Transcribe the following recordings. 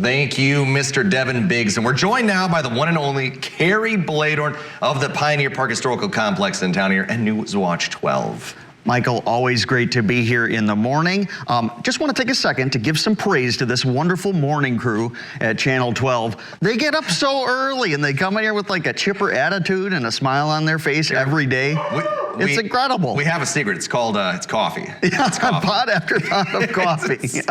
Thank you, Mr. Devin Biggs. And we're joined now by the one and only Carrie Bladorn of the Pioneer Park Historical Complex in town here and Newswatch 12. Michael, always great to be here in the morning. Just want to take a second to give some praise to this wonderful morning crew at Channel 12. They get up so early and they come in here with like a chipper attitude and a smile on their face every day. It's incredible. We have a secret. It's called it's coffee. Yeah, it's coffee. Pot after pot of coffee.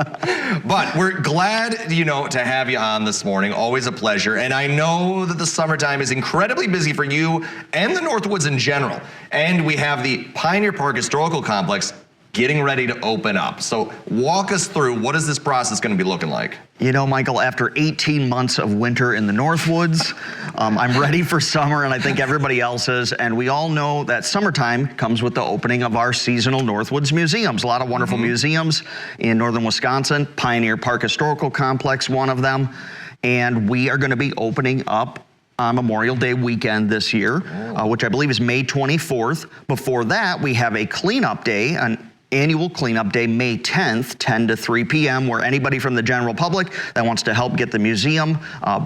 But we're glad, to have you on this morning. Always a pleasure. And I know that the summertime is incredibly busy for you and the Northwoods in general. And we have the Pioneer Park Historical Complex getting ready to open up. So walk us through, what is this process going to be looking like? Michael, after 18 months of winter in the Northwoods, I'm ready for summer, and I think everybody else is. And we all know that summertime comes with the opening of our seasonal Northwoods museums. A lot of wonderful museums in northern Wisconsin. Pioneer Park Historical Complex, one of them. And we are going to be opening up on Memorial Day weekend this year, which I believe is May 24th. Before that, we have a cleanup day, an annual cleanup day, May 10th, 10 to 3 p.m., where anybody from the general public that wants to help get the museum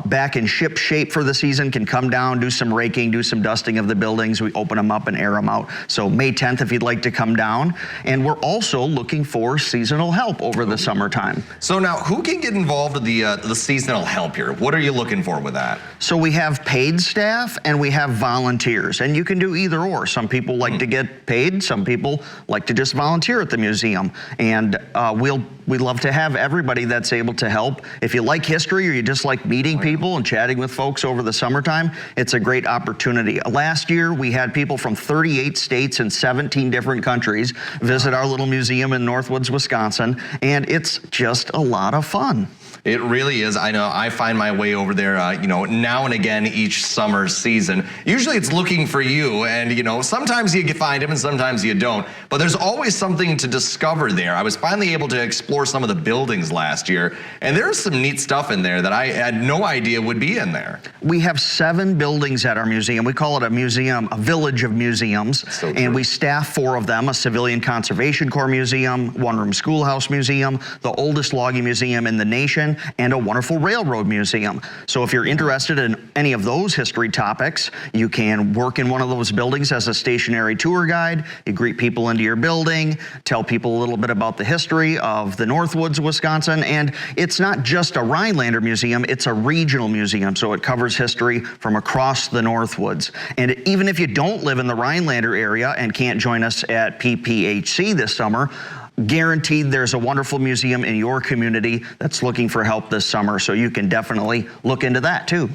back in ship shape for the season can come down, do some raking, do some dusting of the buildings. We open them up and air them out. So May 10th, if you'd like to come down. And we're also looking for seasonal help over the summertime. So now, who can get involved with the seasonal help here? What are you looking for with that? So we have paid staff and we have volunteers, and you can do either or. Some people like to get paid, some people like to just volunteer at the museum, and we'd love to have everybody that's able to help. If you like history or you just like meeting people and chatting with folks over the summertime, it's a great opportunity. Last year we had people from 38 states and 17 different countries visit our little museum in Northwoods, Wisconsin, and it's just a lot of fun. It really is. I know I find my way over there, now and again each summer season. Usually it's looking for you, and sometimes you find him and sometimes you don't. But there's always something to discover there. I was finally able to explore some of the buildings last year, and there's some neat stuff in there that I had no idea would be in there. We have 7 buildings at our museum. We call it a museum, a village of museums, and we staff 4 of them: a Civilian Conservation Corps museum, one-room schoolhouse museum, the oldest logging museum in the nation, and a wonderful railroad museum. So if you're interested in any of those history topics, you can work in one of those buildings as a stationary tour guide. You greet people into your building, tell people a little bit about the history of the Northwoods, Wisconsin, and it's not just a Rhinelander museum, it's a regional museum, so it covers history from across the Northwoods. And even if you don't live in the Rhinelander area and can't join us at PPHC this summer, guaranteed there's a wonderful museum in your community that's looking for help this summer, so you can definitely look into that too.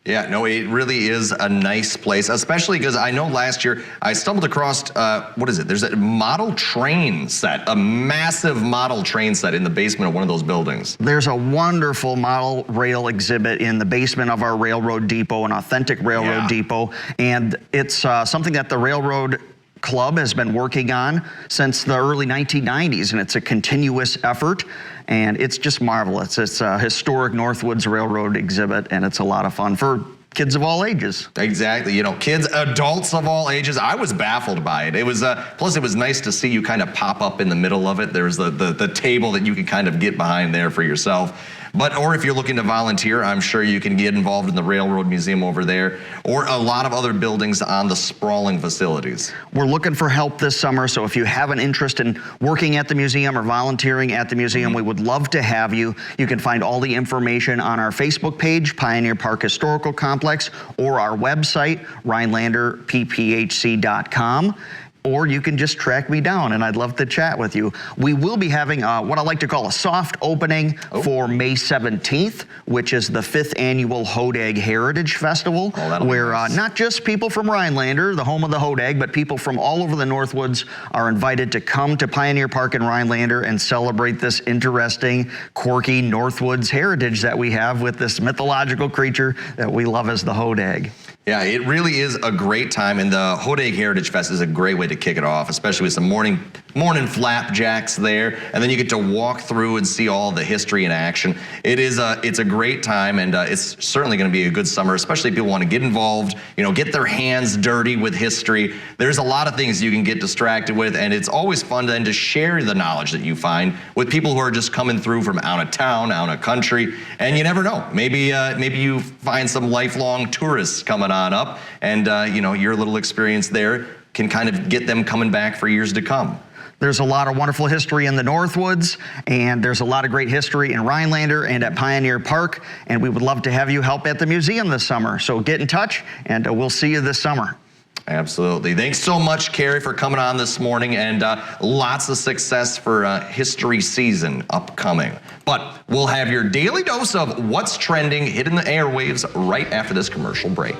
Yeah, no, it really is a nice place, especially because I know last year I stumbled across, there's a model train set, a massive model train set in the basement of one of those buildings. There's a wonderful model rail exhibit in the basement of our railroad depot, an authentic railroad depot, and it's something that the Railroad Club has been working on since the early 1990s, and it's a continuous effort, and it's just marvelous. It's a historic Northwoods Railroad exhibit, and it's a lot of fun for kids of all ages. Exactly, kids, adults of all ages. I was baffled by it. It was plus it was nice to see you kind of pop up in the middle of it. There was the table that you could kind of get behind there for yourself. Or if you're looking to volunteer, I'm sure you can get involved in the Railroad Museum over there, or a lot of other buildings on the sprawling facilities. We're looking for help this summer, so if you have an interest in working at the museum or volunteering at the museum, we would love to have you. You can find all the information on our Facebook page, Pioneer Park Historical Complex, or our website, RhinelanderPPHC.com. Or you can just track me down, and I'd love to chat with you. We will be having what I like to call a soft opening for May 17th, which is the 5th annual Hodag Heritage Festival, where not just people from Rhinelander, the home of the Hodag, but people from all over the Northwoods are invited to come to Pioneer Park in Rhinelander and celebrate this interesting, quirky Northwoods heritage that we have with this mythological creature that we love as the Hodag. Yeah, it really is a great time, and the Hodag Heritage Fest is a great way to kick it off, especially with some morning flapjacks there, and then you get to walk through and see all the history in action. It's a great time, and it's certainly going to be a good summer, especially if people want to get involved, get their hands dirty with history. There's a lot of things you can get distracted with, and it's always fun then to share the knowledge that you find with people who are just coming through from out of town, out of country, and you never know. Maybe you find some lifelong tourists coming on up, and your little experience there can kind of get them coming back for years to come. There's a lot of wonderful history in the Northwoods, and there's a lot of great history in Rhinelander and at Pioneer Park, and we would love to have you help at the museum this summer. So get in touch, and we'll see you this summer. Absolutely. Thanks so much, Carrie, for coming on this morning, and lots of success for history season upcoming. But we'll have your daily dose of what's trending hitting the airwaves right after this commercial break.